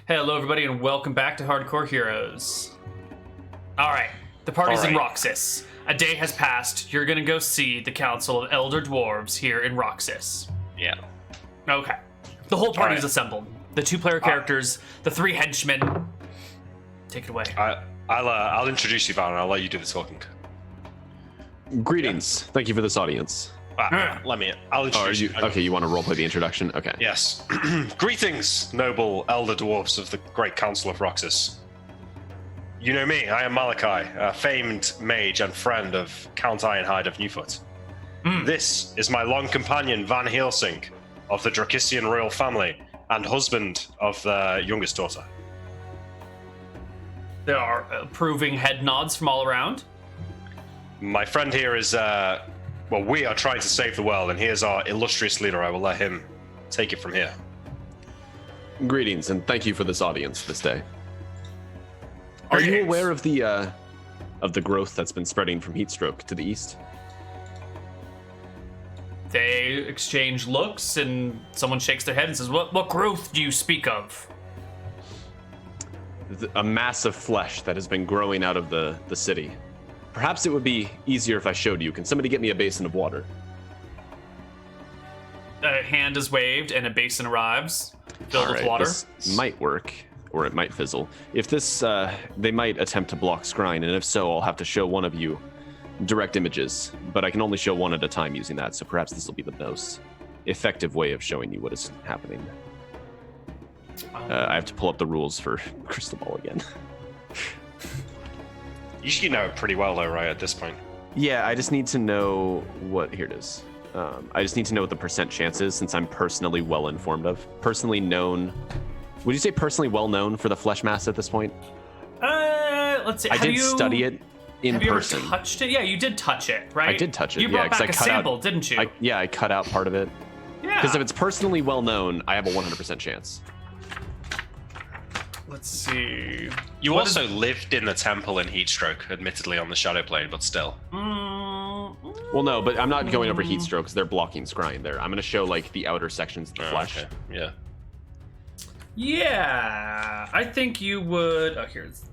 Hello, everybody, and welcome back to Hardcore Heroes. Alright, the party's in Roxas. A day has passed. You're gonna go see the Council of Elder Dwarves here in Roxas. Yeah. Okay. The whole party is assembled. The two-player characters, the three henchmen. Take it away. I'll introduce you, Van, and I'll let you do the talking. Greetings. Thank you for this audience. I'll introduce you. Okay, you want to roleplay the introduction? Okay. Yes. Greetings, noble elder dwarves of the Great Council of Roxas. You know me, I am Malachi, a famed mage and friend of Count Ironhide of Newfoot. This is my long companion, Van Helsing, of the Drakisian royal family, and husband of the youngest daughter. There are approving head nods from all around. My friend here is, we are trying to save the world, and here's our illustrious leader. I will let him take it from here. Greetings, and thank you for this audience this day. Are you aware of the growth that's been spreading from Heatstroke to the east? They exchange looks, and someone shakes their head and says, What growth do you speak of? A mass of flesh that has been growing out of the city. Perhaps it would be easier if I showed you. Can somebody get me a basin of water? A hand is waved, and a basin arrives, filled with water. This might work, or it might fizzle. If this, they might attempt to block scrying, and if so, I'll have to show one of you direct images, but I can only show one at a time using that, so perhaps this will be the most effective way of showing you what is happening. I have to pull up the rules for Crystal Ball again. You know it pretty well, though, right, at this point? Yeah, I just need to know what... Here it is. I just need to know what the percent chance is, since I'm personally well-informed of. Personally known... Would you say personally well-known for the flesh mass at this point? Let's see. I did study it in person. Have you ever touched it? Yeah, you did touch it, right? I did touch it, You brought back a sample, out, didn't you? I cut out part of it. Yeah. Because if it's personally well-known, I have a 100% chance. Let's see. You also lived in the temple in Heatstroke, admittedly on the Shadow Plane, but still. Well, no, but I'm not going over Heatstroke because they're blocking scrying there. I'm going to show, like, the outer sections of the flesh. Okay. Yeah. Yeah, I think you would... Oh, here's...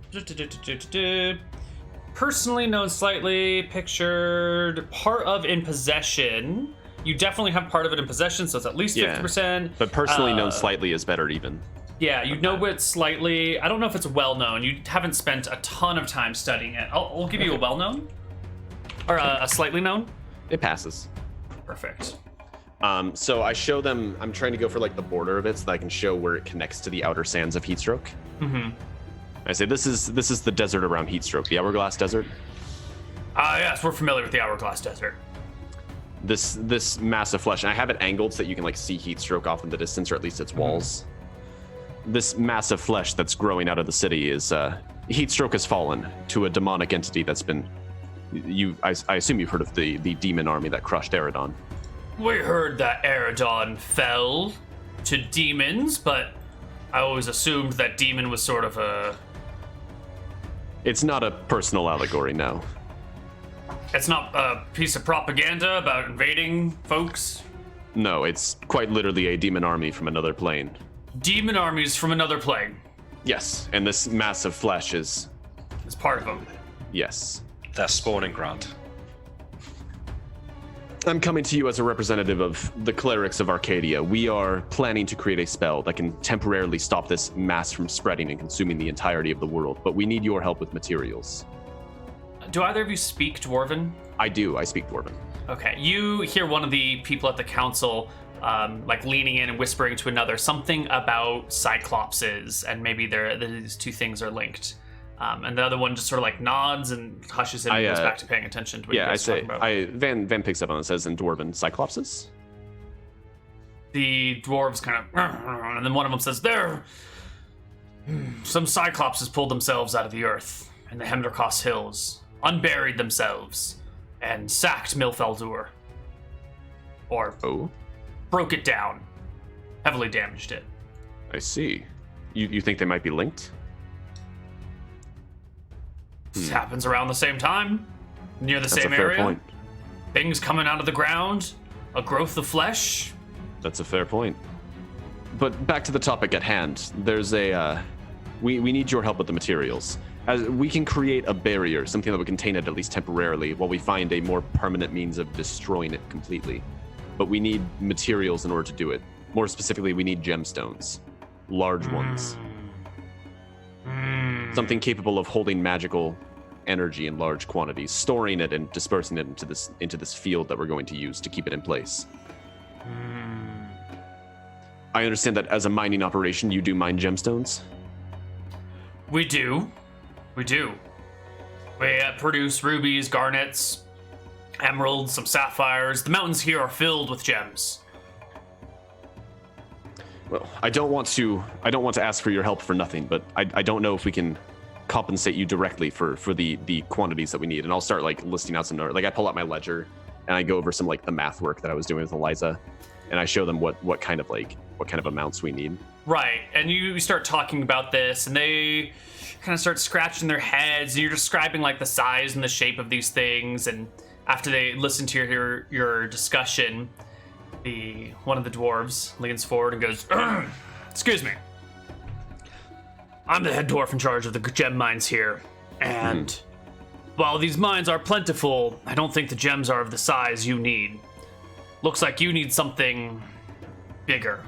Personally known slightly, pictured, part of in possession. You definitely have part of it in possession, so it's at least 50%. But personally known slightly is better even. Yeah, you know it slightly. I don't know if it's well known. You haven't spent a ton of time studying it. I'll give you a well known, or a slightly known. It passes. Perfect. So I show them. I'm trying to go for like the border of it, so that I can show where it connects to the outer sands of Heatstroke. Mm-hmm. I say this is the desert around Heatstroke, the Hourglass Desert. Yes, we're familiar with the Hourglass Desert. This massive flesh, and I have it angled so that you can like see Heatstroke off in the distance, or at least its walls. This massive flesh that's growing out of the city is Heatstroke has fallen to a demonic entity that's been. I assume you've heard of the demon army that crushed Eridon. We heard that Eridon fell to demons, but I always assumed that demon was sort of a. It's not a personal allegory, no. It's not a piece of propaganda about invading folks. No, it's quite literally a demon army from another plane. Demon armies from another plane. Yes, and this massive flesh is... It's part of them. Yes. Their spawning ground. I'm coming to you as a representative of the clerics of Arcadia. We are planning to create a spell that can temporarily stop this mass from spreading and consuming the entirety of the world, but we need your help with materials. Do either of you speak Dwarven? I do. I speak Dwarven. Okay. You hear one of the people at the council like leaning in and whispering to another something about cyclopses, and maybe these two things are linked. And the other one just sort of like nods and hushes it and goes back to paying attention to what you guys are talking about. Van picks up on it and says in Dwarven, cyclopses? The dwarves kind of, and then one of them says, some cyclopses pulled themselves out of the earth in the Hemderkoss Hills, unburied themselves, and sacked Milfeldur. Or broke it down, heavily damaged it. I see. You think they might be linked? This happens around the same time, near the same area. That's a fair point. Things coming out of the ground, a growth of flesh. That's a fair point. But back to the topic at hand. There's we need your help with the materials. As we can create a barrier, something that would contain it at least temporarily, while we find a more permanent means of destroying it completely. But we need materials in order to do it. More specifically, we need gemstones. Large ones. Something capable of holding magical energy in large quantities, storing it and dispersing it into this field that we're going to use to keep it in place. I understand that as a mining operation, you do mine gemstones? We do. We produce rubies, garnets, emeralds, some sapphires. The mountains here are filled with gems. Well, I don't want to ask for your help for nothing, but I don't know if we can compensate you directly for the quantities that we need. And I'll start like listing out some, like I pull out my ledger and I go over some like the math work that I was doing with Eliza, and I show them what kind of amounts we need. Right, and you start talking about this, and they kind of start scratching their heads, and you're describing like the size and the shape of these things. And after they listen to your discussion, one of the dwarves leans forward and goes, "Excuse me. I'm the head dwarf in charge of the gem mines here, and while these mines are plentiful, I don't think the gems are of the size you need. Looks like you need something bigger.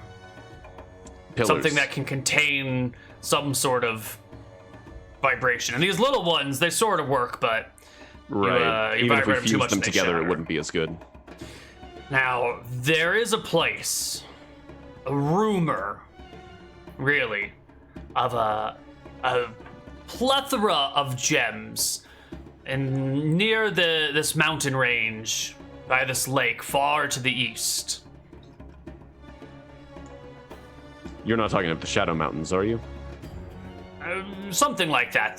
Pillars. Something that can contain some sort of vibration. And these little ones, they sort of work, but right. you Even if we vibrate too much fused them and they together, shatter. it wouldn't be as good. Now, there is a place, a rumor, really, of a plethora of gems and near this mountain range by this lake far to the east. You're not talking about the Shadow Mountains, are you? Something like that.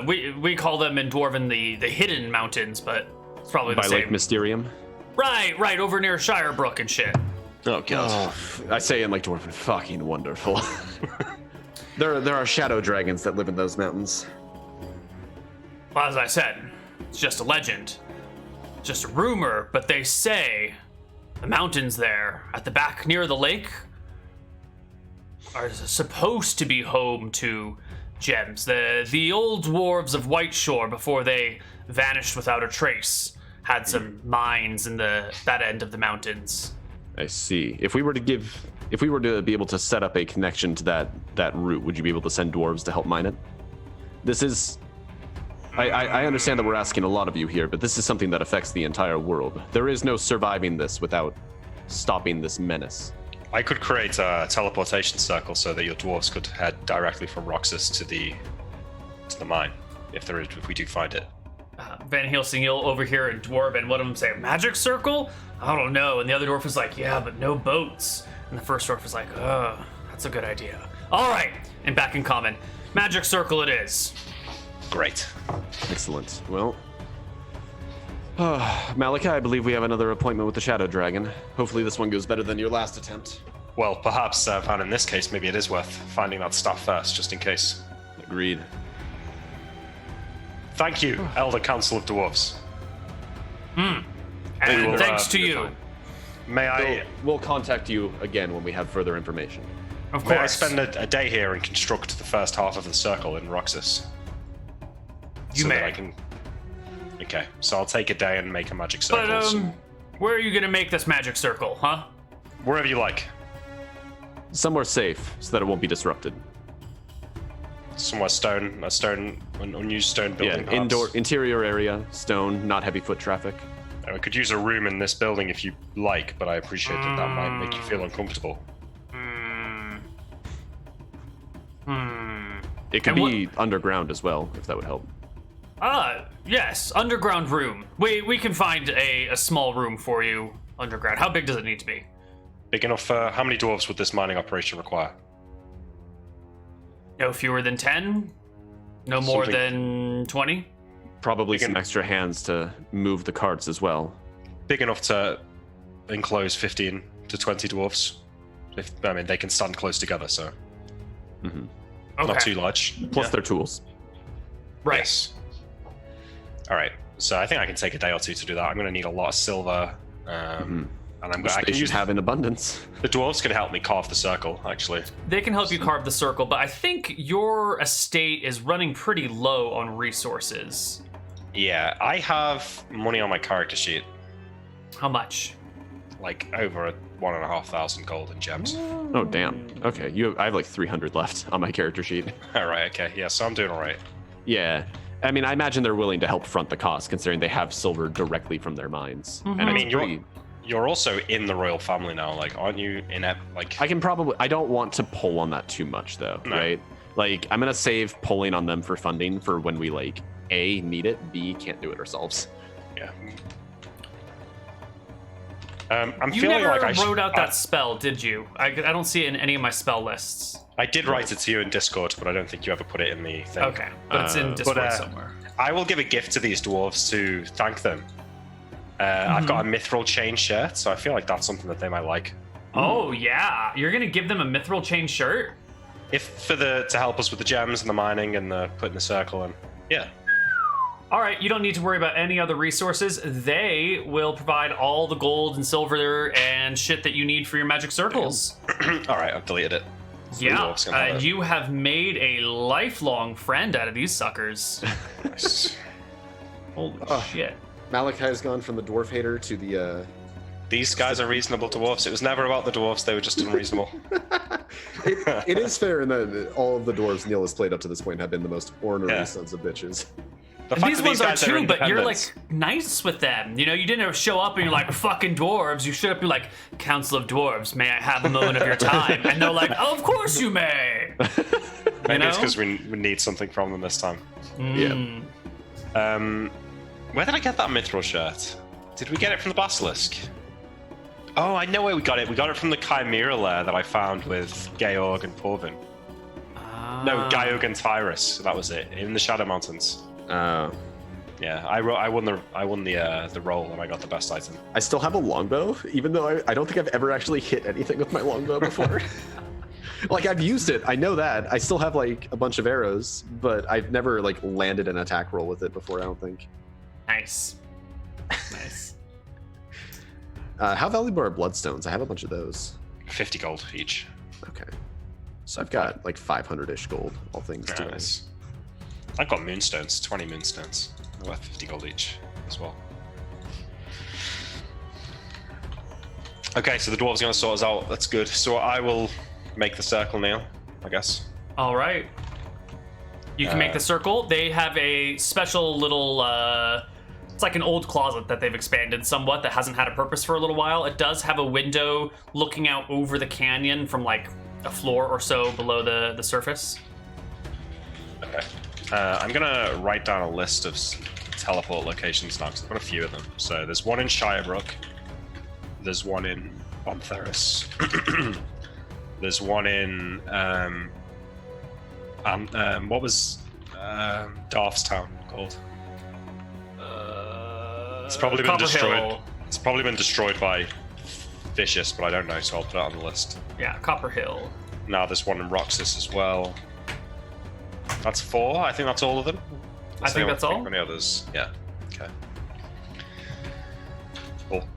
We call them in Dwarven the Hidden Mountains, but it's probably the By same. Lake Mysterium? Right, over near Shirebrook and shit. Oh, God. I say in Lake Dwarven, fucking wonderful. There are shadow dragons that live in those mountains. Well, as I said, it's just a legend. Just a rumor, but they say the mountains there at the back near the lake are supposed to be home to gems. The old dwarves of Whiteshore, before they vanished without a trace, had some mines in that end of the mountains. I see. If we were to be able to set up a connection to that route, would you be able to send dwarves to help mine it? This is... I understand that we're asking a lot of you here, but this is something that affects the entire world. There is no surviving this without stopping this menace. I could create a teleportation circle so that your dwarves could head directly from Roxas to the mine, if we do find it. Van Helsing, you'll overhear a dwarf, and one of them say, "Magic circle? I don't know." And the other dwarf was like, "Yeah, but no boats." And the first dwarf was like, "Oh, that's a good idea. All right." And back in common, "Magic circle it is." Great. Excellent. Well, Malachi, I believe we have another appointment with the Shadow Dragon. Hopefully this one goes better than your last attempt. Well, perhaps, Van, in this case, maybe it is worth finding that stuff first, just in case. Agreed. Thank you, Elder Council of Dwarves. And will, thanks to good you. time. May I We'll contact you again when we have further information. Of may I course. spend a day here and construct the first half of the circle in Roxas? You so may. That I can... Okay, so I'll take a day and make a magic circle. But, where are you gonna make this magic circle, huh? Wherever you like. Somewhere safe so that it won't be disrupted. Somewhere an unused stone building. perhaps. Interior area, stone, not heavy foot traffic. I could use a room in this building if you like, but I appreciate that might make you feel uncomfortable. It could And be underground as well, if that would help. Yes, underground room. We can find a small room for you underground. How big does it need to be? Big enough for... How many dwarves would this mining operation require? No fewer than 10? No more than 20? Probably some extra hands to move the carts as well. Big enough to enclose 15 to 20 dwarves. They can stand close together, so... Okay. Not too large. Plus their tools. Right. Yes. All right. So I think I can take a day or two to do that. I'm going to need a lot of silver. And Which I they can should use have in abundance. the dwarves can help me carve the circle. Actually, They can help you carve the circle, but I think your estate is running pretty low on resources. yeah, I have money on my character sheet, How much? like over 1,500 gold in gems. Oh damn. Okay, I have like 300 left on my character sheet. All right, okay, yeah, so I'm doing all right. Yeah. I mean, I imagine they're willing to help front the cost, considering they have silver directly from their mines. Mhm. And I it's mean, pretty- you're also in the royal family now, like, aren't you? I don't want to pull on that too much, though, No. right? Like, I'm gonna save pulling on them for funding for when we like A, need it, B, can't do it ourselves. Yeah. I'm You feeling never like wrote out that spell, did you? I don't see it in any of my spell lists. I did write it to you in Discord, but I don't think you ever put it in the thing. Okay, but it's in Discord somewhere. I will give a gift to these dwarves to thank them. I've got a mithril chain shirt, so I feel like that's something that they might like. Oh yeah, you're gonna give them a mithril chain shirt? If to help us with the gems and the mining and the putting the circle in. Yeah. All right, you don't need to worry about any other resources. They will provide all the gold and silver and shit that you need for your magic circles. All right, I've deleted it. Yeah, dwarves can have it. you have made a lifelong friend out of these suckers. Nice. Holy shit. Malachi has gone from the dwarf hater to the. These guys are reasonable dwarves. It was never about the dwarves; they were just unreasonable. It is fair in that all of the dwarves Neal has played up to this point have been the most ornery Yeah. sons of bitches. The fact These that ones are guys too, but you're like independents- nice with them. You know, you didn't show up and you're like, fucking dwarves. You showed up and you're like, Council of Dwarves, may I have a moment of your time? And they're like, oh, of course you may. Maybe it's know? because we need something from them this time. Mm. Where did I get that mithril shirt? Did we get it from the basilisk? Oh, I know where we got it. We got it from the Chimera lair that I found with Georg and Porvin. No, Georg and Tyrus. That was it. In the Shadow Mountains. Yeah, I won the roll and I got the best item. I still have a longbow, even though I don't think I've ever actually hit anything with my longbow before. Like, I've used it, I know that. I still have like a bunch of arrows, but I've never like landed an attack roll with it before, I don't think. Nice. Nice. How valuable are bloodstones? I have a bunch of those. 50 gold each. Okay. So I've got like 500-ish gold, all things Very to nice. I've got moonstones, 20 moonstones. They're worth 50 gold each as well. Okay, so the dwarves are going to sort us out. That's good. So I will make the circle, Neal, I guess. All right. You can make the circle. They have a special little, it's like an old closet that they've expanded somewhat that hasn't had a purpose for a little while. It does have a window looking out over the canyon from like a floor or so below the surface. Okay. I'm going to write down a list of teleport locations now, because I've got a few of them. So there's one in Shirebrook. There's one in Ontheris. There's one in what was Darfstown called? It's probably been Copper destroyed. Hill. It's probably been destroyed by Vicious, but I don't know, so I'll put it on the list. Yeah, Copper Hill. Now there's one in Roxas as well. That's 4. I think that's all of them. I think that's all. Any others? Yeah. Okay. Cool.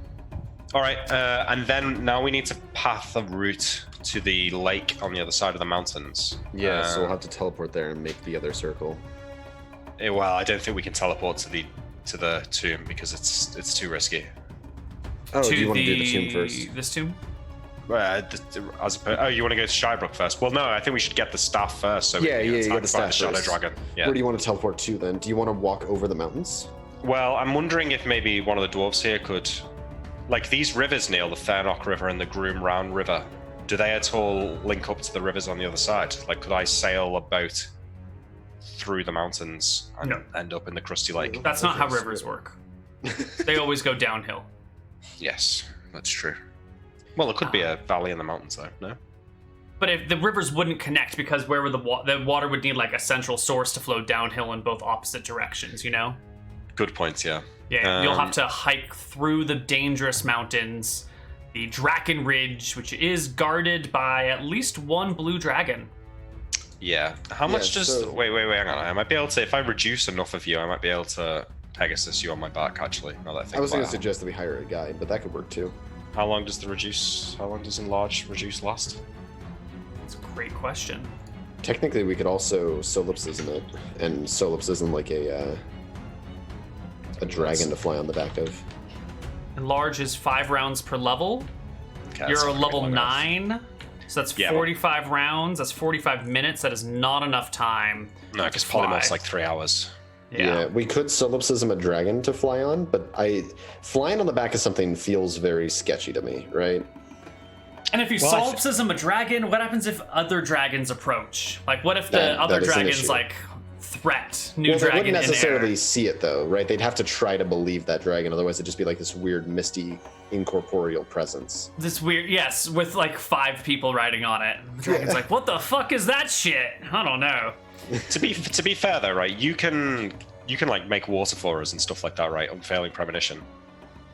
All right, and then now we need to path a route to the lake on the other side of the mountains. Yeah, so we'll have to teleport there and make the other circle. Well, I don't think we can teleport to the tomb because it's too risky. Oh, do you want to do the tomb first? This tomb? You want to go to Shirebrook first? Well, no, I think we should get the staff first. So Yeah, we can you attack get the by staff Shadow first. Dragon. Yeah. Where do you want to teleport to then? Do you want to walk over the mountains? Well, I'm wondering if maybe one of the dwarves here could, like these rivers, Neal, the Fairnock River and the Groom Round River. Do they at all link up to the rivers on the other side? Like, could I sail a boat through the mountains and No. end up in the Crusty Lake? That's not how rivers work. They always go downhill. Yes, that's true. Well, it could be a valley in the mountains, though. No. But if the rivers wouldn't connect because where would the water would need like a central source to flow downhill in both opposite directions, you know? Good points. Yeah. Yeah, you'll have to hike through the dangerous mountains, the Draken Ridge, which is guarded by at least one blue dragon. Yeah. How much Yeah, does? so- Wait. Hang on. I might be able to, if I reduce enough of you, I might be able to Pegasus you on my back. Actually, now that I think I was about going to it. suggest that we hire a guide, but that could work too. How long does enlarge reduce last? That's a great question. Technically, we could also solipsism it, and solipsism like a dragon to fly on the back of. Enlarge is 5 rounds per level. Okay, You're a that's level long enough. 9, so that's Yeah, 45 rounds. That's 45 minutes. That is not enough time. No, because to fly. polymorph's like 3 hours. Yeah. We could solipsism a dragon to fly on, but flying on the back of something feels very sketchy to me, right? And if you Well, solipsism a dragon, what happens if other dragons approach? Like, what if the That other is an dragons issue. like threat new Well, they dragon wouldn't necessarily in air? see it though, right? They'd have to try to believe that dragon, otherwise it'd just be like this weird, misty, incorporeal presence. This weird, yes, with like 5 people riding on it. The dragon's like, what the fuck is that shit? I don't know. To be fair though, right? You can like make water for us and stuff like that, right? Unfailing premonition.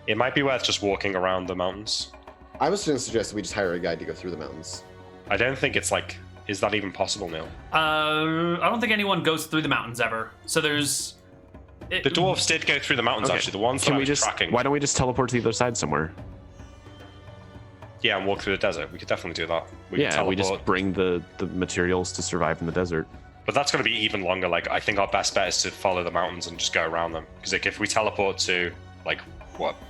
It might be worth just walking around the mountains. I was going to suggest that we just hire a guide to go through the mountains. I don't think it's like. Is that even possible, Neal? I don't think anyone goes through the mountains ever. So there's. The dwarves did go through the mountains Okay. actually. The ones Can that I we was just? tracking. Why don't we just teleport to the other side somewhere? Yeah, and walk through the desert. We could definitely do that. We could Yeah, we just teleport. bring the materials to survive in the desert. But that's going to be even longer. Like, I think our best bet is to follow the mountains and just go around them. Because like, if we teleport to like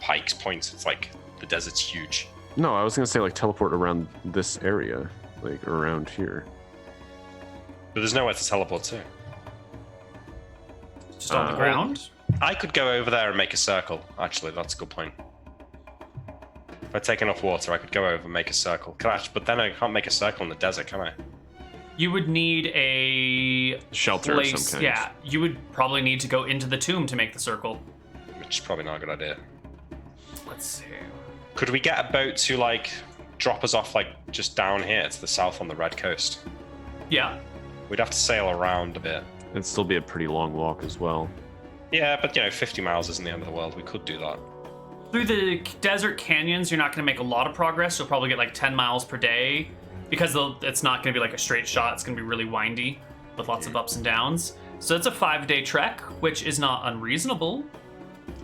Pike's Point, it's like the desert's huge. No, I was gonna say like teleport around this area, like around here. But there's nowhere to teleport to. just on the ground. I could go over there and make a circle. Actually, that's a good point. If I take enough water, I could go over and make a circle. But then I can't make a circle in the desert, can I? You would need a Shelter of place. some kind. Yeah, you would probably need to go into the tomb to make the circle. Which is probably not a good idea. Let's see. Could we get a boat to like drop us off like just down here to the south on the red coast? Yeah. We'd have to sail around a bit. It'd still be a pretty long walk as well. Yeah, but 50 miles isn't the end of the world. We could do that. Through the desert canyons, you're not going to make a lot of progress. You'll probably get like 10 miles per day because it's not going to be like a straight shot. It's going to be really windy with lots of ups and downs. So it's a 5-day trek, which is not unreasonable.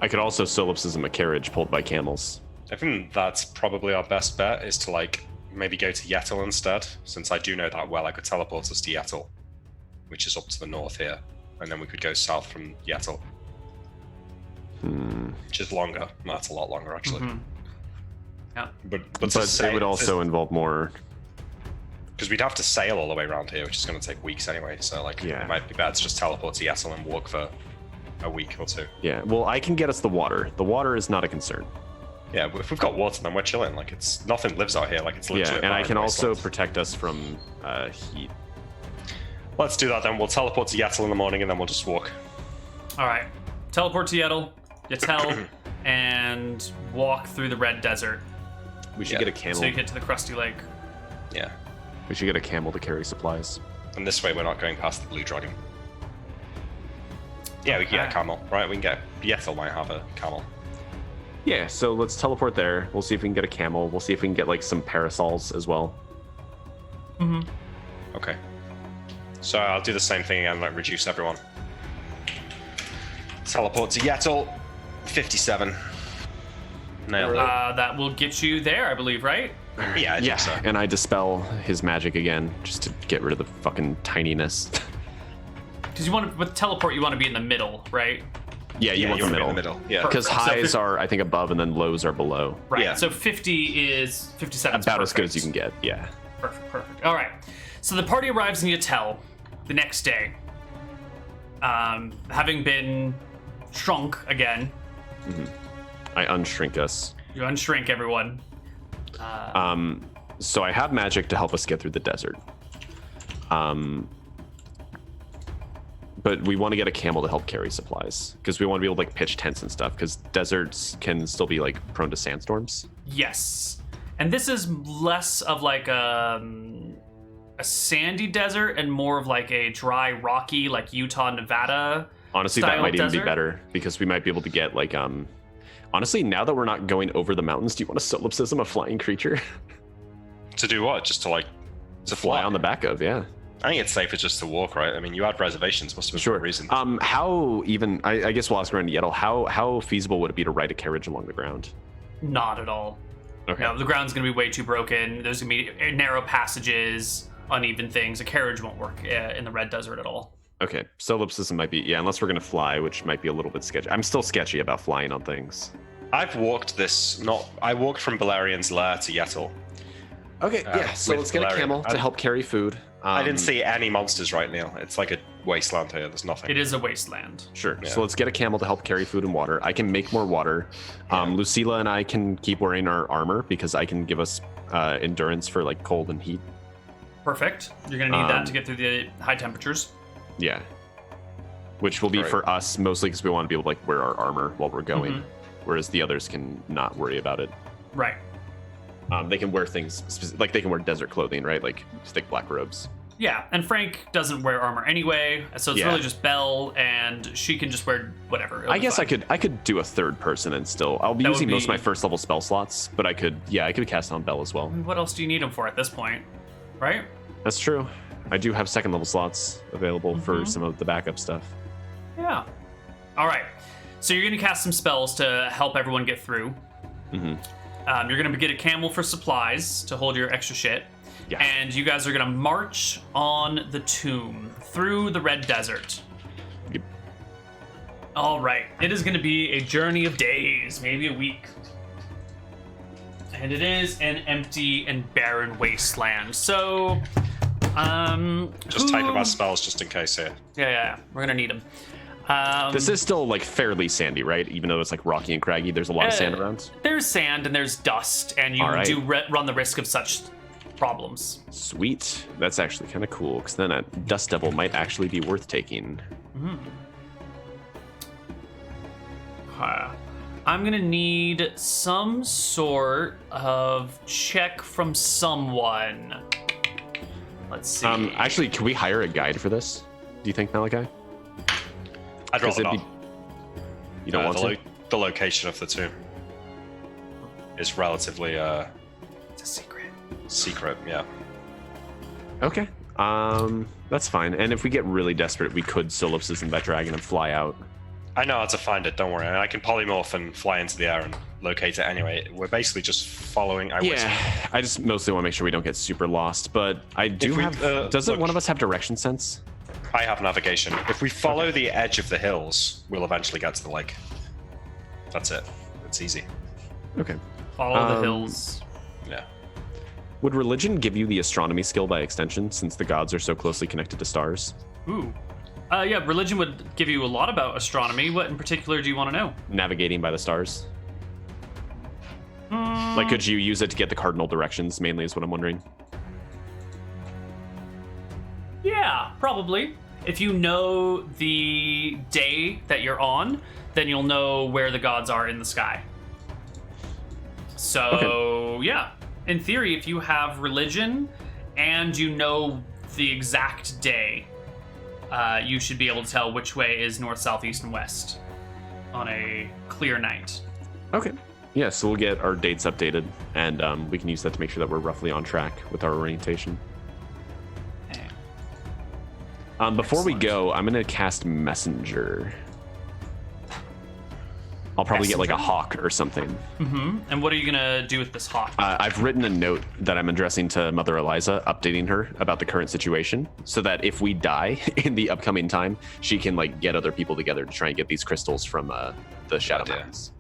I could also solipsism a carriage pulled by camels. I think that's probably our best bet is to like maybe go to Yettel instead. Since I do know that well, I could teleport us to Yettel, which is up to the north here. And then we could go south from Yettel. Which is longer. That's a lot longer actually. Mhm. Yeah. But It would also involve more. because we'd have to sail all the way around here, which is going to take weeks anyway. So like, Yeah. it might be better to just teleport to Yettel and walk for a week or two. Yeah, well, I can get us the water. The water is not a concern. Yeah, but if we've got water, then we're chilling. Like it's nothing lives out here. Like it's literally. Yeah, a and I barren can also wasteland. protect us from heat. Let's do that then. We'll teleport to Yettel in the morning, and then we'll just walk. All right. Teleport to Yettel, and walk through the red desert We should Yeah. get a camel. so you get to the Crusty Lake. Yeah, We should get a camel to carry supplies. and this way we're not going past the blue dragon. Yeah, we can get a Okay. camel, right? We can get Yettel might have a camel. Yeah, so let's teleport there. We'll see if we can get a camel. We'll see if we can get like some parasols as well. Okay. So I'll do the same thing again, like reduce everyone. Teleport to Yettel. 57. Nailed it. That will get you there, I believe, right? Yeah, I think so. And I dispel his magic again just to get rid of the fucking tininess. Because you want to, with teleport, you want to be in the middle, right? Yeah, you Yeah, want you the wanna be middle. in the middle. Yeah. Because Perfect. So highs fif- are, I think, above and then lows are below. Right. Yeah. So 50 is 57. 's About as good as perfect. you can get, yeah. Perfect. All right. So the party arrives in Yettel the next day, having been shrunk again. I unshrink us. You unshrink everyone. So I have magic to help us get through the desert. But we want to get a camel to help carry supplies because we want to be able to like pitch tents and stuff because deserts can still be like prone to sandstorms. Yes. And this is less of like a sandy desert and more of like a dry, rocky, like Utah, Nevada. Honestly, that style might even desert? be better because we might be able to get like honestly, now that we're not going over the mountains, do you want a solipsism, a flying creature To do what? Just to like to fly on the back of? Yeah. I think it's safer just to walk, right? I mean, you had reservations. Must have been Sure. for a reason. How even? I guess we'll ask around Yettel. How feasible would it be to ride a carriage along the ground? Not at all. Okay. No, the ground's going to be way too broken. There's going to be narrow passages, uneven things. A carriage won't work in the red desert at all. Okay, solipsism might be, yeah, unless we're gonna fly, which might be a little bit sketchy. I'm still sketchy about flying on things. I've walked I walked from Balerian's lair to Yetl. Okay, yeah. So with let's get a Valerian. camel to help carry food. I didn't see any monsters right now. It's like a wasteland here. There's nothing. It is a wasteland. Sure. Yeah. So let's get a camel to help carry food and water. I can make more water. Lucilla and I can keep wearing our armor because I can give us endurance for like cold and heat. Perfect. You're going to need that to get through the high temperatures. Yeah. Which will be Right. for us mostly because we want to be able to like wear our armor while we're going, whereas the others can not worry about it. Right. They can wear things like they can wear desert clothing, right? Like thick black robes. Yeah, and Frank doesn't wear armor anyway, so it's Yeah. really just Belle, and she can just wear whatever. It'll I be guess fine. I could do a third person and still I'll be That using would most of my be- first level spell slots, but I could cast on Bell as well. What else do you need him for at this point? Right? That's true. I do have second level slots available for some of the backup stuff. Yeah. All right. So you're going to cast some spells to help everyone get through. Mm-hmm. You're going to get a camel for supplies to hold your extra shit. Yeah. And you guys are going to march on the tomb through the red desert. Yep. All right. It is going to be a journey of days, maybe a week. And it is an empty and barren wasteland. So, Just type who- about spells just in case here. Yeah. We're going to need them. This is still like fairly sandy, right? Even though it's like rocky and craggy, there's a lot of sand around. There's sand and there's dust, and you All right. do run the risk of such problems. Sweet. That's actually kind of cool because then a dust devil might actually be worth taking. I'm gonna need some sort of check from someone. Let's see. Actually, can we hire a guide for this? Do you think, Malachi? I'd rather not. You don't want to? The location of the tomb is relatively it's a secret. secret. Yeah. Okay. That's fine. And if we get really desperate, we could solipsism that dragon and fly out. I know how to find it. Don't worry. And I can polymorph and fly into the air and locate it anyway. We're basically just following. I just mostly want to make sure we don't get super lost. But I do If we- have. Doesn't look- one of us have direction sense? I have navigation. If we follow the edge of the hills, we'll eventually get to the lake. That's it. It's easy. Okay. Follow the hills. Yeah. Would religion give you the astronomy skill by extension, since the gods are so closely connected to stars? Ooh. Yeah, religion would give you a lot about astronomy. What in particular do you want to know? Navigating by the stars. Like, could you use it to get the cardinal directions? Mainly, is what I'm wondering. Yeah, probably. If you know the day that you're on, then you'll know where the gods are in the sky. So, yeah. In theory, if you have religion and you know the exact day, you should be able to tell which way is north, south, east, and west on a clear night. Okay. Yeah, so we'll get our dates updated, and we can use that to make sure that we're roughly on track with our orientation. Before we go, I'm going to cast Messenger. I'll probably get like a hawk or something. And what are you going to do with this hawk? I've written a note that I'm addressing to Mother Eliza, updating her about the current situation, so that if we die in the upcoming time, she can like get other people together to try and get these crystals from the Shadow idea. Mountains.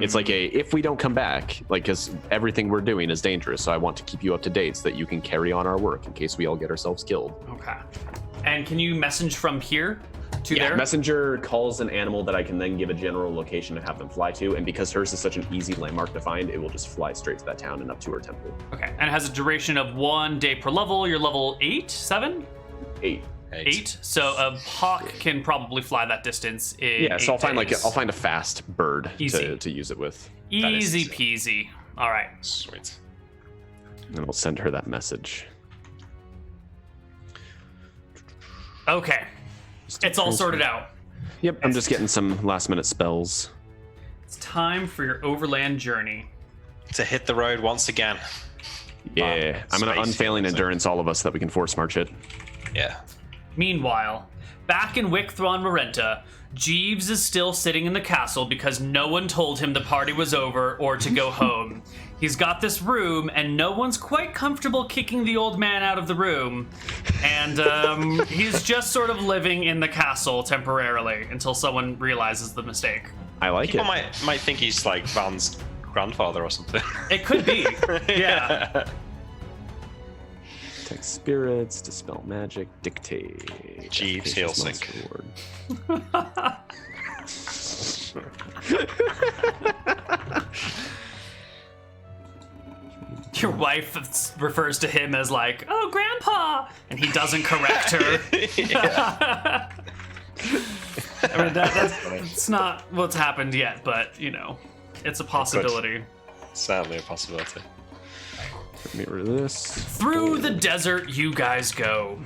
It's like if we don't come back, like, because everything we're doing is dangerous, so I want to keep you up to date so that you can carry on our work in case we all get ourselves killed. Okay. And can you message from here to there? Messenger calls an animal that I can then give a general location to have them fly to, and because hers is such an easy landmark to find, it will just fly straight to that town and up to her temple. Okay. And it has a duration of 1 day per level. You're level 8, 7? 8. 8. So a hawk can probably fly that distance in Yeah, so 8 days. I'll find a fast bird Easy. to use it with, Easy peasy. All right. Sweet. and I'll send her that message. Okay. It's all sorted out. Yep, I'm just getting some last minute spells. It's time for your overland journey. To hit the road once again. Yeah, I'm gonna space unfailing healing, so- endurance all of us so that we can force march it. Yeah. Meanwhile, back in Wickthron Marenta, Jeeves is still sitting in the castle because no one told him the party was over or to go home. He's got this room, and no one's quite comfortable kicking the old man out of the room. And he's just sort of living in the castle temporarily until someone realizes the mistake. I like People it. might think he's like Van's grandfather or something. It could be. Yeah. Detect spirits, dispel magic, dictate. Jeeves Efficacious Heelsink. monster ward. Your wife refers to him as like, "Oh, Grandpa," and he doesn't correct her. I mean, that's not what's happened yet, but, you know, it's a possibility. Certainly a possibility. Let me get rid of this. Through the desert you guys go.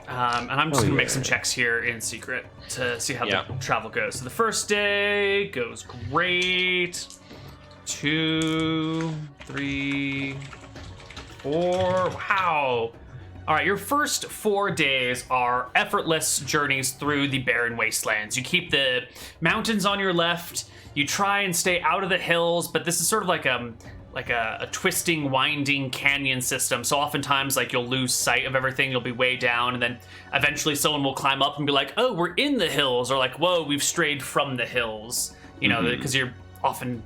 And I'm just going to make some checks here in secret to see how the travel goes. So the first day goes great. 2, 3, 4. Wow. All right, your first 4 days are effortless journeys through the barren wastelands. You keep the mountains on your left. You try and stay out of the hills, but this is sort of like a twisting, winding canyon system. So oftentimes, like, you'll lose sight of everything. You'll be way down, and then eventually someone will climb up and be like, "Oh, we're in the hills," or like, "Whoa, we've strayed from the hills." You know, because you're often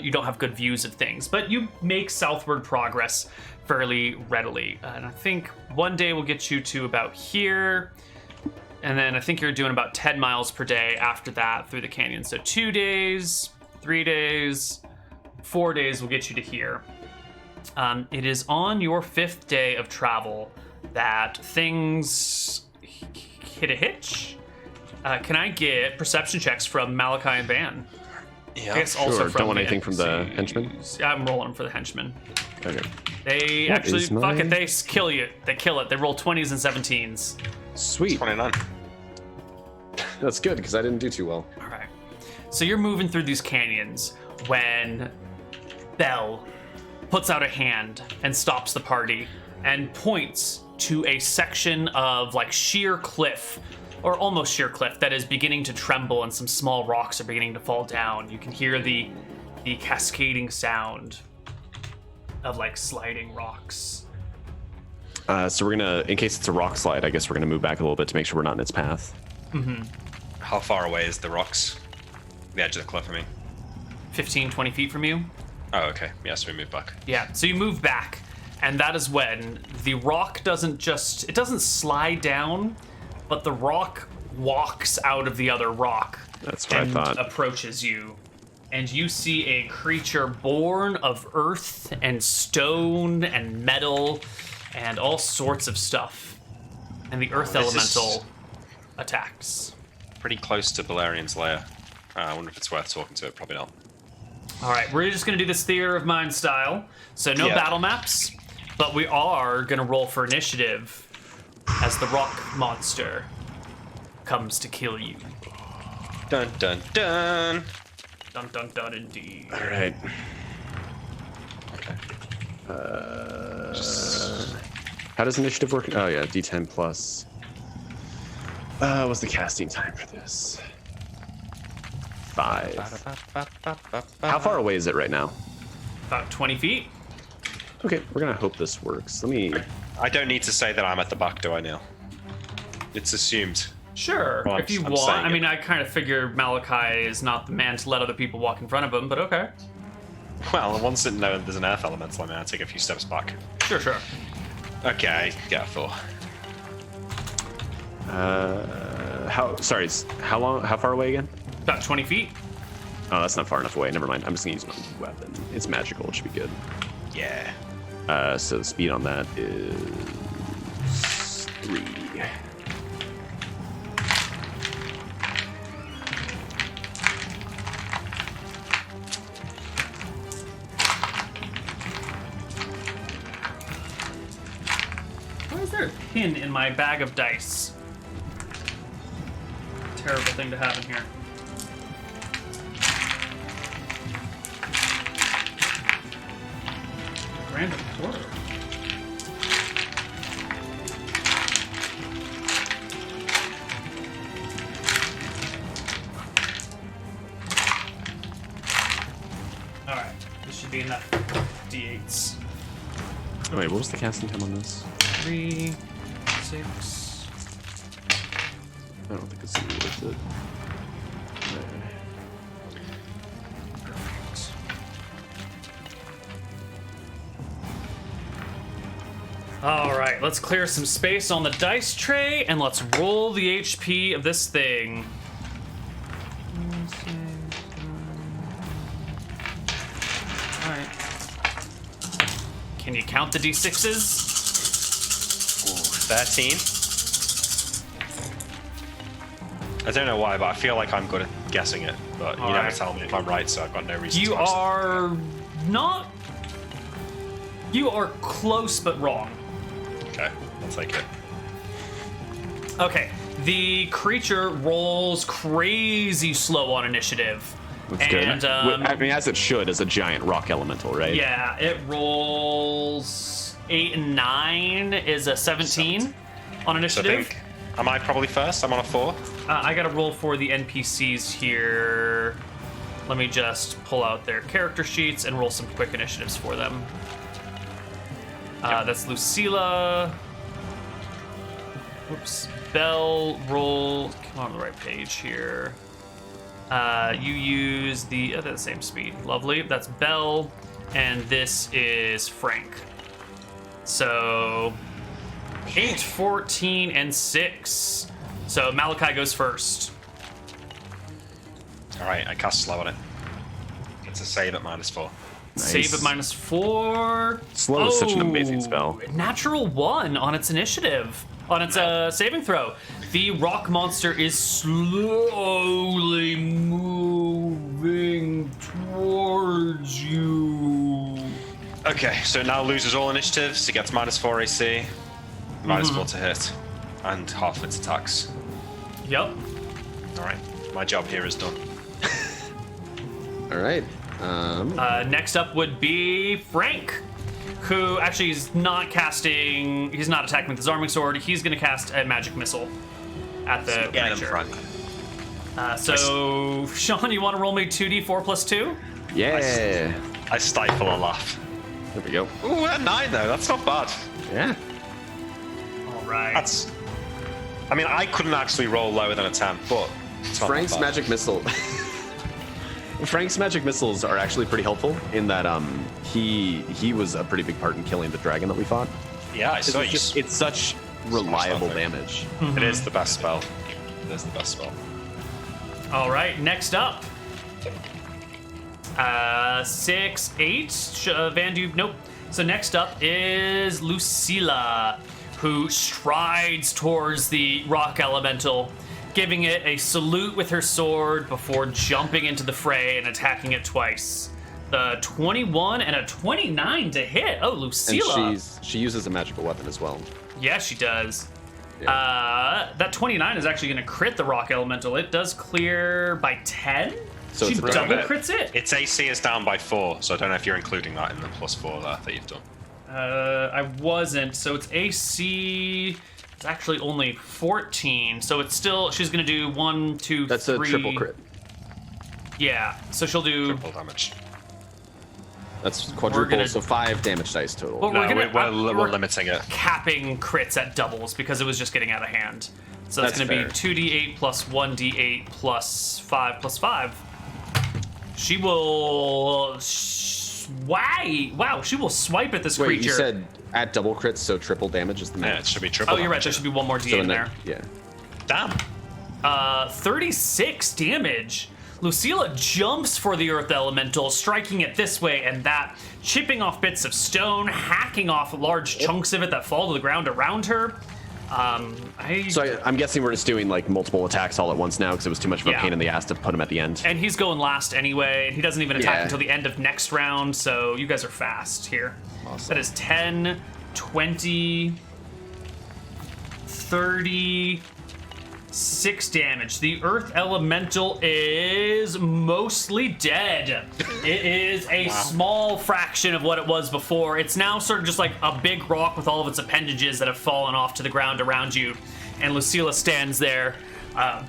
you don't have good views of things, but you make southward progress fairly readily. And I think one day will get you to about here, and then I think you're doing about 10 miles per day after that through the canyon. So 2 days, 3 days, 4 days will get you to here. It is on your 5th day of travel that things hit a hitch. Can I get perception checks from Malachi and Van? Yeah, I guess also Sure. from Don't want the anything from the NPCs. henchmen? Yeah, I'm rolling them for the henchmen. Okay. They What actually, is my- fuck it, they kill you. They kill it. They roll 20s and 17s. Sweet. 29. That's good because I didn't do too well. All right. So you're moving through these canyons when Belle puts out a hand and stops the party and points to a section of like sheer cliff, or almost sheer cliff, that is beginning to tremble, and some small rocks are beginning to fall down. You can hear the cascading sound of like sliding rocks. So we're gonna, in case it's a rock slide, I guess we're gonna move back a little bit to make sure we're not in its path. How far away is the rocks? The edge of the cliff, I mean. 15, 20 feet from you. Oh, okay. Yeah, so we move back. Yeah, so you move back, and that is when the rock doesn't slide down, but the rock walks out of the other rock. That's what I and thought. approaches you. And you see a creature born of earth and stone and metal and all sorts of stuff. And the earth This is- elemental attacks. Pretty close to Balerian's lair. I wonder if it's worth talking to it. Probably not. All right, we're just going to do this theater of mind style. So no Yeah. battle maps, but we are going to roll for initiative as the rock monster comes to kill you. Dun dun dun. Dun dun dun indeed. All right. Okay. How does initiative work? Oh yeah, D10 plus. What's the casting time for this? 5. How far away is it right now? About 20 feet. Okay, we're gonna hope this works. Let me. I don't need to say that I'm at the back, do I, Neil? It's assumed. Sure, Well, if you I'm want. saying I it. mean, I kind of figure Malachi is not the man to let other people walk in front of him, but okay. Well, once it knows there's an earth elemental, I mean, I'll take a few steps back. Sure, sure. Okay, get a 4. How far away again? About 20 feet. Oh, that's not far enough away. Never mind. I'm just gonna use my weapon. It's magical. It should be good. Yeah. So the speed on that is 3. Why is there a pin in my bag of dice? Terrible thing to have in here. Random quarter. be in that d8s. Oh, wait, what was the casting time on this? 3, 6. I don't think it's gonna be worth it. Perfect. All right, let's clear some space on the dice tray and let's roll the HP of this thing. All right. Can you count the d6s? Ooh, 13. I don't know why, but I feel like I'm good at guessing it. But you never Alright. tell me if I'm right, so I've got no reason You to ask. are not. You are close but wrong. Okay, I'll take it. Okay, the creature rolls crazy slow on initiative. That's and, good. I mean, as it should, as a giant rock elemental, right? Yeah, it rolls 8 and 9 is a 17 on So I initiative. think, am I probably first? I'm on a 4. I got to roll for the NPCs here. Let me just pull out their character sheets and roll some quick initiatives for them. That's Lucilla. Whoops. Bell, roll. Come on the right page here. You use they're the same speed. Lovely. That's Bell, and this is Frank. So 8, 14, and 6. So Malachi goes first. Alright, I cast slow on it. It's a save at -4. Nice. Save at -4. Slow is such an amazing spell. Natural 1 on its initiative. On its saving throw. The rock monster is slowly moving towards you. Okay, so it now loses all initiatives. It gets -4 AC, -4 to hit, and half its attacks. Yep. Alright, my job here is done. All right. Next up would be Frank, who actually is not casting. He's not attacking with his arming sword. He's going to cast a magic missile at the Get him, creature. Frank. So, Sean, you want to roll me 2d4 plus 2? Yeah. I stifle a laugh. There we go. Ooh, a 9 though. That's not bad. Yeah. All right. That's. I mean, I couldn't actually roll lower than a 10, but it's not Frank's that bad. magic missile. Frank's magic missiles are actually pretty helpful in that he was a pretty big part in killing the dragon that we fought. Yeah, I saw It's, you. just, it's such reliable something. damage. It is the best spell. It is the best spell. All right, next up. 6, 8. Vandu, nope. So next up is Lucilla, who strides towards the rock elemental, giving it a salute with her sword before jumping into the fray and attacking it twice. The 21 and a 29 to hit. Oh, And Lucilla. she uses a magical weapon as well. Yeah, she does. Yeah. That 29 is actually going to crit the rock elemental. It does clear by 10. So she it's a double bit. crits it. Its AC is down by 4, so I don't know if you're including that in the +4 that you've done. I wasn't. So its AC is actually only 14. So it's still. She's going to do 1, 2, That's 3. a triple crit. Yeah. So she'll do. Triple damage. That's quadruple, gonna- so 5 damage dice total. Well, No, we're we're limiting it. capping crits at doubles because it was just getting out of hand. So that's That's going to fair. be 2d8 plus 1d8 plus 5 plus 5. She will. Wow, she will swipe at this Wait, creature. you said at double crits, so triple damage is the Yeah, max. it should be triple Oh, you're right. damage. There should be one more d8 So in in there. yeah. Damn. 36 damage. Lucilla jumps for the earth elemental, striking it this way and that, chipping off bits of stone, hacking off large chunks of it that fall to the ground around her. So I'm guessing we're just doing like multiple attacks all at once now because it was too much of a Yeah. pain in the ass to put him at the end. And he's going last anyway, and he doesn't even attack Yeah. until the end of next round, so you guys are fast here. Awesome. That is 10, 20, 30, 6 damage. The earth elemental is mostly dead. It is a small fraction of what it was before. It's now sort of just like a big rock with all of its appendages that have fallen off to the ground around you. And Lucilla stands there,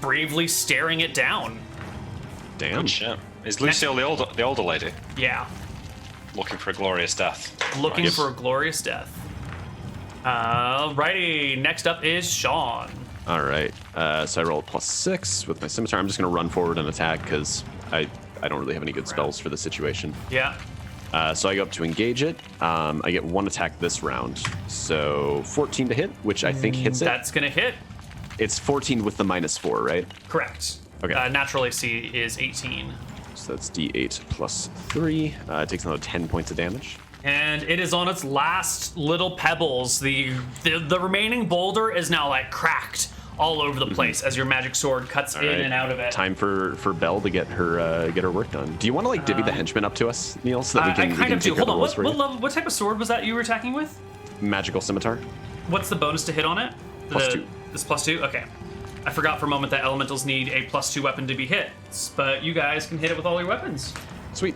bravely staring it down. Damn. Good shit. Is Lucille the older lady? Yeah. Looking for a glorious death. Looking Nice. for a glorious death. Alrighty, next up is Sean. All right. So I roll a +6 with my scimitar. I'm just going to run forward and attack because I don't really have any good spells for the situation. Yeah. So I go up to engage it. I get 1 attack this round. So 14 to hit, which I think hits it. That's going to hit. It's 14 with the -4, right? Correct. Okay. Natural AC is 18. So that's D8 plus 3. It takes another 10 points of damage. And it is on its last little pebbles. The remaining boulder is now like cracked all over the place as your magic sword cuts in right. and out of it. Time for Belle to get her work done. Do you want to like divvy the henchmen up to us, Neal, so that we can? I kind of do. take Hold out on. the rolls for you? What type of sword was that you were attacking with? Magical scimitar. What's the bonus to hit on it? +2. This +2? Okay. I forgot for a moment that elementals need a +2 weapon to be hit, but you guys can hit it with all your weapons. Sweet.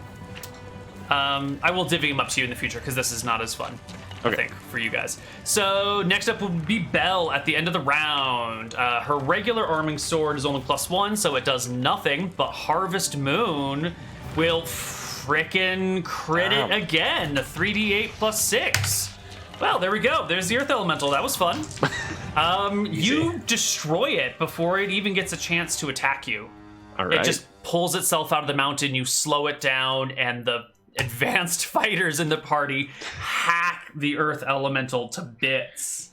I will divvy them up to you in the future because this is not as fun, I Okay. think, for you guys. So next up will be Belle at the end of the round. Her regular arming sword is only +1, so it does nothing, but Harvest Moon will frickin' crit it again. 3d8 +6. Well, there we go. There's the Earth Elemental. That was fun. You destroy it before it even gets a chance to attack you. All right. It just pulls itself out of the mountain, you slow it down, and the advanced fighters in the party hack the Earth Elemental to bits.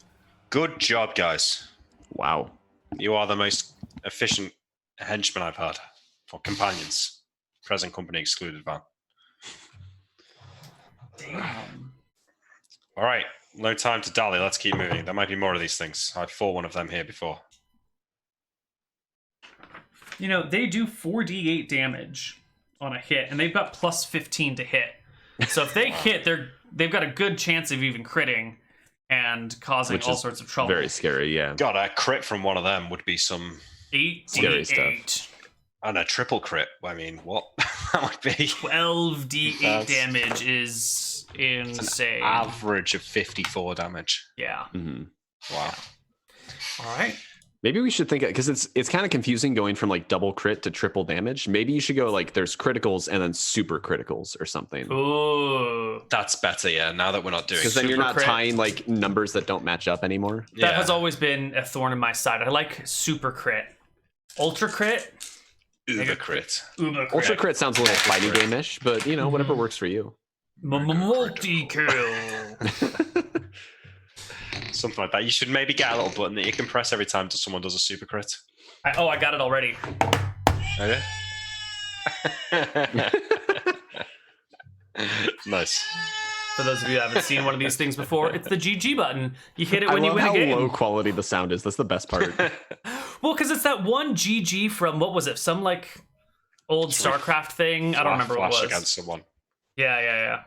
Good job, guys. Wow. You are the most efficient henchmen I've had. For companions. Present company excluded, Van. Damn. All right. No time to dally. Let's keep moving. There might be more of these things. I've fought one of them here before. You know, they do 4d8 damage on a hit, and they've got +15 to hit. So if they hit, they've got a good chance of even critting and causing Which all is sorts of trouble. Very scary, yeah. God, a crit from one of them would be some... 'Scary stuff. 8d8. And a triple crit. I mean, what? That would be 12d8 That's- damage is insane. average of 54 damage. Yeah. hmm Wow. All right. Maybe we should think, because it's kind of confusing going from like double crit to triple damage. Maybe you should go like there's criticals and then super criticals or something. Ooh. That's better, yeah, now that we're not doing Because then you're super not crit. tying like numbers that don't match up anymore. That has always been a thorn in my side. I like super crit. Ultra crit? Uber crit. Uber crit. Ultra crit sounds a little fighting game-ish, but you know, whatever works for you. Multi-kill. Something like that. You should maybe get a little button that you can press every time someone does a super crit. I got it already. Okay. Nice. For those of you who haven't seen one of these things before, it's the GG button. You hit it I when you love win a how game. low quality the sound is. That's the best part. Well, because it's that one GG from, what was it? Some like old StarCraft thing? I don't remember what it Flash was. against someone. Yeah.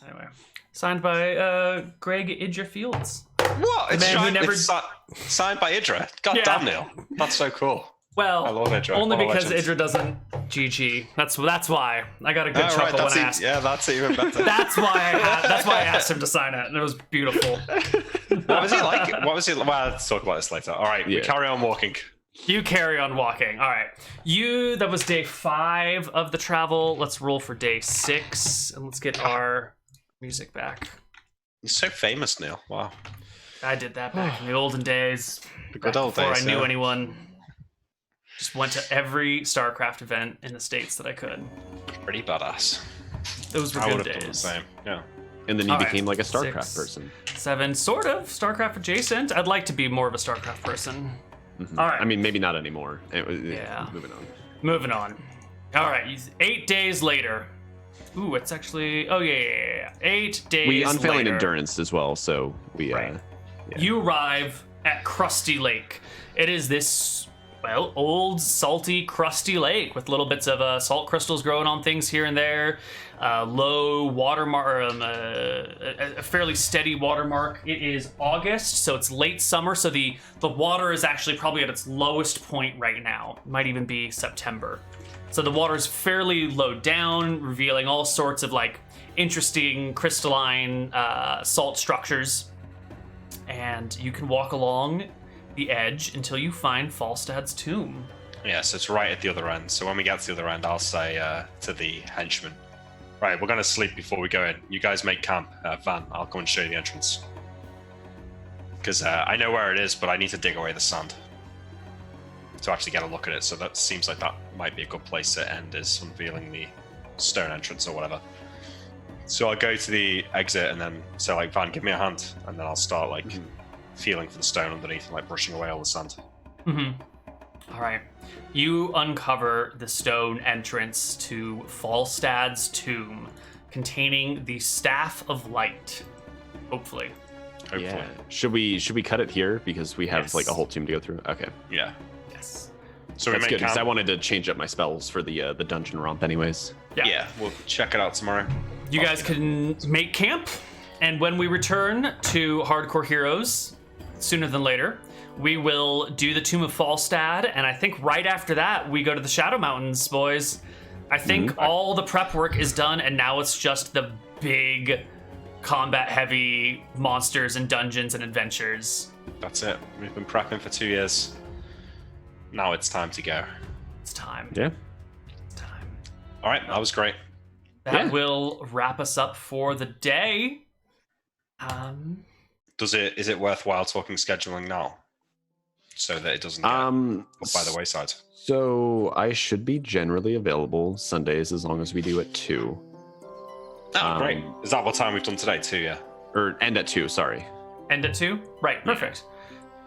Anyway. Signed by Greg Idra Fields. What? It's, man who never- signed by Idra. God Yeah. damn, Neal. That's so cool. Well, I love Idra. only What a because legend. Idra doesn't GG. That's why. I got a good Oh, chuckle that's when I asked. yeah, that's even better. That's why I asked him to sign it, and it was beautiful. What was he like? What was he? Well, let's talk about this later. All right, we Yeah. carry on walking. You carry on walking. All right. That was day 5 of the travel. Let's roll for day 6, and let's get our music back. You're so famous, Neal. Wow. I did that back in the olden days. The good back old before days. I knew yeah. anyone. Just went to every StarCraft event in the States that I could. Pretty badass. Those were I would good have done the days. same. Yeah. And then you All right. became like a StarCraft 6, person. 7, sort of StarCraft adjacent. I'd like to be more of a StarCraft person. Mhm. All right. I mean, maybe not anymore. Yeah. Moving on. Moving on. All right, 8 days later. Ooh, it's actually. Oh yeah. 8 days. We unfailing later, endurance as well, so we. Right. Yeah. You arrive at Krusty Lake. It is this old, salty, crusty lake with little bits of salt crystals growing on things here and there. Low watermark, a fairly steady watermark. It is August, so it's late summer. So the water is actually probably at its lowest point right now. It might even be September. So the water's fairly low down, revealing all sorts of like interesting crystalline salt structures. And you can walk along the edge until you find Falstad's tomb. Yes, it's right at the other end. So when we get to the other end, I'll say to the henchman, Right, we're gonna sleep before we go in. You guys make camp. Van, I'll go and show you the entrance. Because I know where it is, but I need to dig away the sand to actually get a look at it. So that seems like that might be a good place to end, is unveiling the stone entrance or whatever. So I'll go to the exit and then say, like, Van, give me a hand, and then I'll start like feeling for the stone underneath and like brushing away all the sand. All right. You uncover the stone entrance to Falstad's tomb, containing the Staff of Light. Hopefully. Yeah. Should we cut it here because we have like a whole tomb to go through? Okay. Yeah. Yes. So That's we good make because camp. I wanted to change up my spells for the dungeon romp, anyways. Yeah, we'll check it out tomorrow. You guys can make camp, and when we return to Hardcore Heroes, sooner than later, we will do the Tomb of Falstad, and I think right after that, we go to the Shadow Mountains, boys. I think all the prep work is done, and now it's just the big combat-heavy monsters and dungeons and adventures. That's it. We've been prepping for 2 years. Now it's time to go. It's time. Yeah. It's time. All right, that was great. That will wrap us up for the day. Is it worthwhile talking scheduling now, so that it doesn't get put by the wayside? So I should be generally available Sundays as long as we do at 2. Oh, great. Is that what time we've done today too? Yeah. Or end at 2, sorry. End at 2? Right, perfect.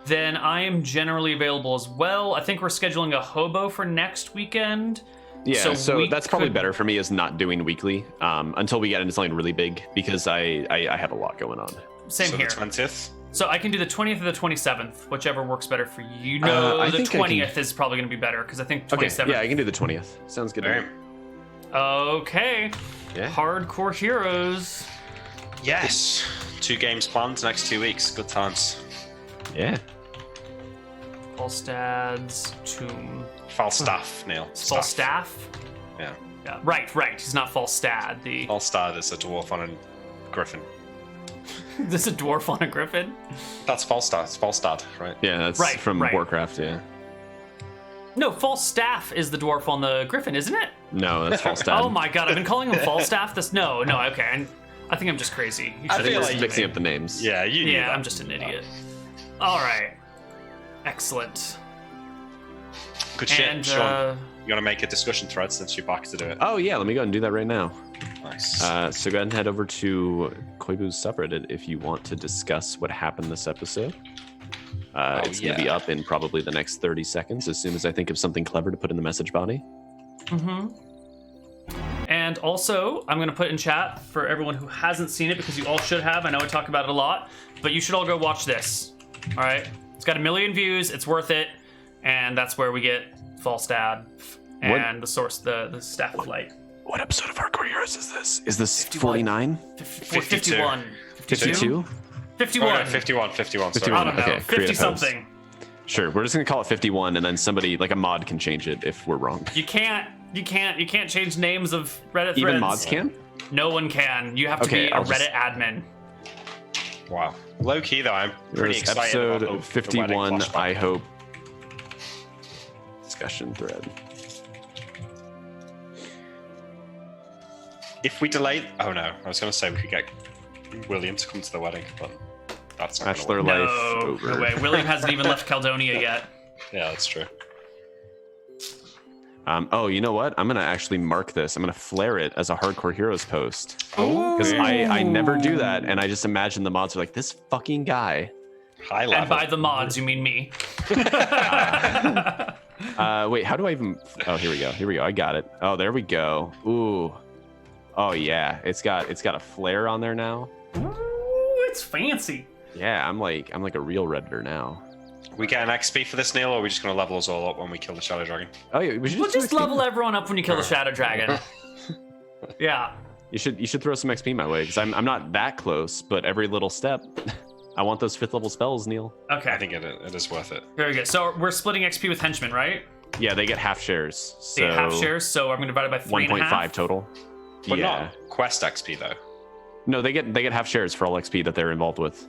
Then I am generally available as well. I think we're scheduling a hobo for next weekend. Yeah, so that's probably could- better for me, is not doing weekly until we get into something really big, because I have a lot going on. Same So here. the 20th. So I can do the 20th or the 27th, whichever works better for you. No, I the think I can- 20th is probably going to be better, because I think 27th. Okay, yeah, I can do the 20th. Sounds good. to me. Boom. Okay. Yeah. Hardcore Heroes. Yes. 2 games planned next 2 weeks. Good times. Yeah. Falstad's Tomb. Falstaff, Neil. Falstaff? Yeah. Yeah. Right. He's not Falstad. Falstad is a dwarf on a griffin. This is a dwarf on a griffin? That's Falstad. It's Falstad, right? Yeah, that's Right, from right. Warcraft, yeah. No, Falstaff is the dwarf on the griffin, isn't it? No, that's Falstad. Oh my god, I've been calling him Falstaff. No, okay. I think I'm just crazy. You I should- think feel we're like you mixing may- up the names. Yeah, you knew Yeah, that. I'm just an idiot. All right. Excellent. Good shit, And Sean. You want to make a discussion thread since you're back to do it? Oh, yeah, let me go ahead and do that right now. Nice. So go ahead and head over to Koibu's subreddit if you want to discuss what happened this episode. It's going to be up in probably the next 30 seconds as soon as I think of something clever to put in the message body. And also, I'm going to put in chat for everyone who hasn't seen it, because you all should have. I know I talk about it a lot, but you should all go watch this. All right? It's got 1 million views. It's worth it. And that's where we get Falstad and the source, the Staff of Light. What episode of Hardcore Heroes is this? Is this 49? 51. 52? 51. Oh, no, 51, sorry. 51. I don't know. Okay, 50 creative host. something. Sure, we're just going to call it 51, and then somebody, like a mod, can change it if we're wrong. You can't change names of Reddit threads. Even mods can? No one can. You have to Okay, be a I'll just- Reddit admin. Wow. Low key though, I'm pretty There's excited about episode the 51, wedding flashback. I hope. Discussion thread. If we delay, oh no, I was going to say we could get William to come to the wedding, but that's not Bachelor gonna work. life No, over. no way. William hasn't even left Caledonia yet. Yeah, that's true. Oh, you know what? I'm gonna actually mark this. I'm gonna flare it as a Hardcore Heroes post. Because I never do that, and I just imagine the mods are like, this fucking guy. High level. And by the mods, you mean me. Wait, how do I even? Oh, here we go. I got it. Oh, there we go. Ooh. Oh yeah, it's got a flare on there now. Ooh, it's fancy. Yeah, I'm like a real redditor now. We get an XP for this, Neil, or are we just going to level us all up when we kill the Shadow Dragon? Oh yeah, we should We'll just throw XP. level everyone up when you kill the Shadow Dragon. Yeah. You should throw some XP my way because I'm not that close, but every little step. I want those 5th level spells, Neil. Okay. I think it is worth it. Very good. So we're splitting XP with henchmen, right? Yeah, they get half shares. So They get half shares, so I'm going to divide it by 3.5. 1.5 total. But yeah. not quest XP though. No, they get half shares for all XP that they're involved with.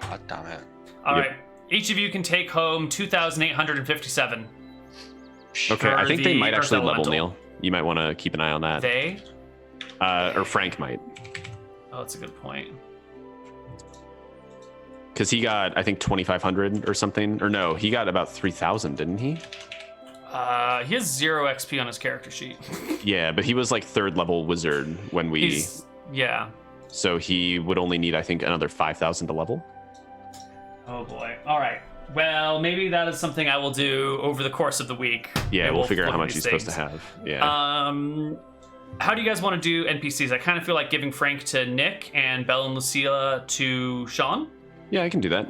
God damn it. All Yep. right. Each of you can take home 2,857. Okay, I For think they the might Earth actually level, Elemental. Neil. You might want to keep an eye on that. They? Or Frank might. Oh, that's a good point. Because he got, I think, 2,500 or something. Or no, he got about 3,000, didn't he? He has 0 XP on his character sheet. Yeah, but he was like 3rd level wizard when we. Yeah. So he would only need, I think, another 5,000 to level. Oh boy. All right. Well, maybe that is something I will do over the course of the week. Yeah, we'll figure out how look at much he's these supposed to have. things. Yeah. How do you guys want to do NPCs? I kind of feel like giving Frank to Nick and Belle and Lucilla to Sean. Yeah, I can do that.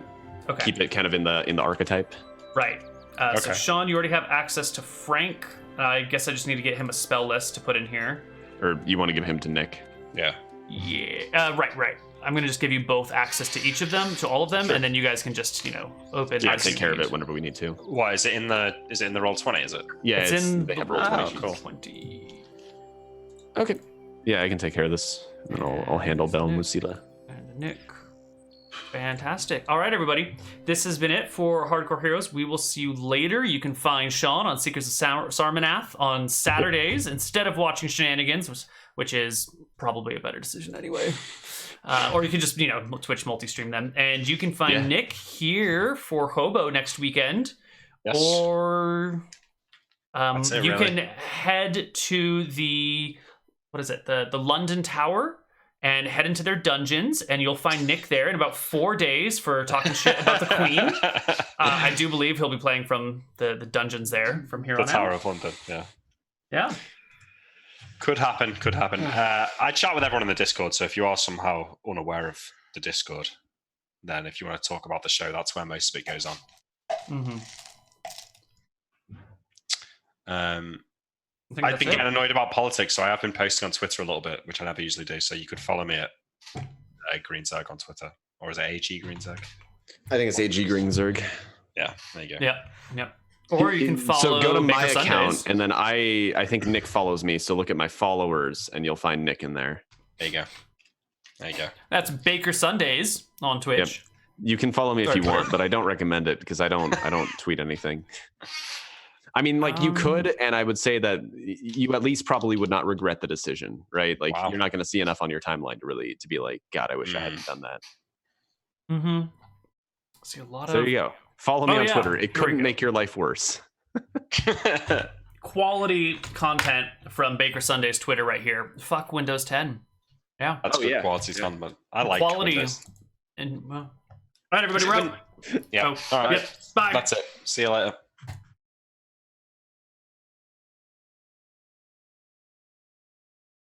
Okay. Keep it kind of in the archetype. Right. So Okay. Sean, you already have access to Frank. I guess I just need to get him a spell list to put in here. Or you want to give him to Nick? Yeah. Yeah. Right. I'm gonna just give you both access to each of them, to all of them, and then you guys can just, open. Yeah, as take you care of need. it whenever we need to. Why is it in the roll 20? Is it? Yeah, It's in they the have roll roll 20. cool. 20. Okay. Yeah, I can take care of this. And then I'll handle Belle and Lucilla. And Nick. Fantastic. All right, everybody. This has been it for Hardcore Heroes. We will see you later. You can find Sean on Seekers of Sarmanath on Saturdays instead of watching Shenanigans, which is probably a better decision anyway. Or you can just, Twitch multi-stream them. And you can find Nick here for Hobo next weekend. Yes. Or That's it, you really. can head to the London Tower and head into their dungeons, and you'll find Nick there in about 4 days for talking shit about the Queen. I do believe he'll be playing from the dungeons there from here The on Tower out. of London, yeah. Yeah. Could happen. I chat with everyone in the Discord, so if you are somehow unaware of the Discord, then if you want to talk about the show, that's where most of it goes on. Mm-hmm. I've been getting annoyed about politics, so I have been posting on Twitter a little bit, which I never usually do. So you could follow me at Greenzerg on Twitter, or is it AG Greenzerg? I think it's AG Greenzerg. Yeah, there you go. Yep. Or you can follow. So go to my Baker account, Sundays. and then I think Nick follows me. So look at my followers, and you'll find Nick in there. There you go. That's Baker Sundays on Twitch. You can follow me if Or you Twitter. want, but I don't recommend it because I don't tweet anything. I mean, like you could, and I would say that you at least probably would not regret the decision, right? Like Wow. you're not going to see enough on your timeline to be like, God, I wish I hadn't done that. Mm-hmm. See a lot So there you go. Follow me Oh, on yeah. Twitter. It Here we couldn't go. make your life worse. quality content from Baker Sundays Twitter right here. Fuck Windows 10. Yeah. That's good yeah. quality content. I like Quality. Windows. And well. All right, everybody, we're out. Yeah. Oh, All right. yep. Bye. That's it. See you later.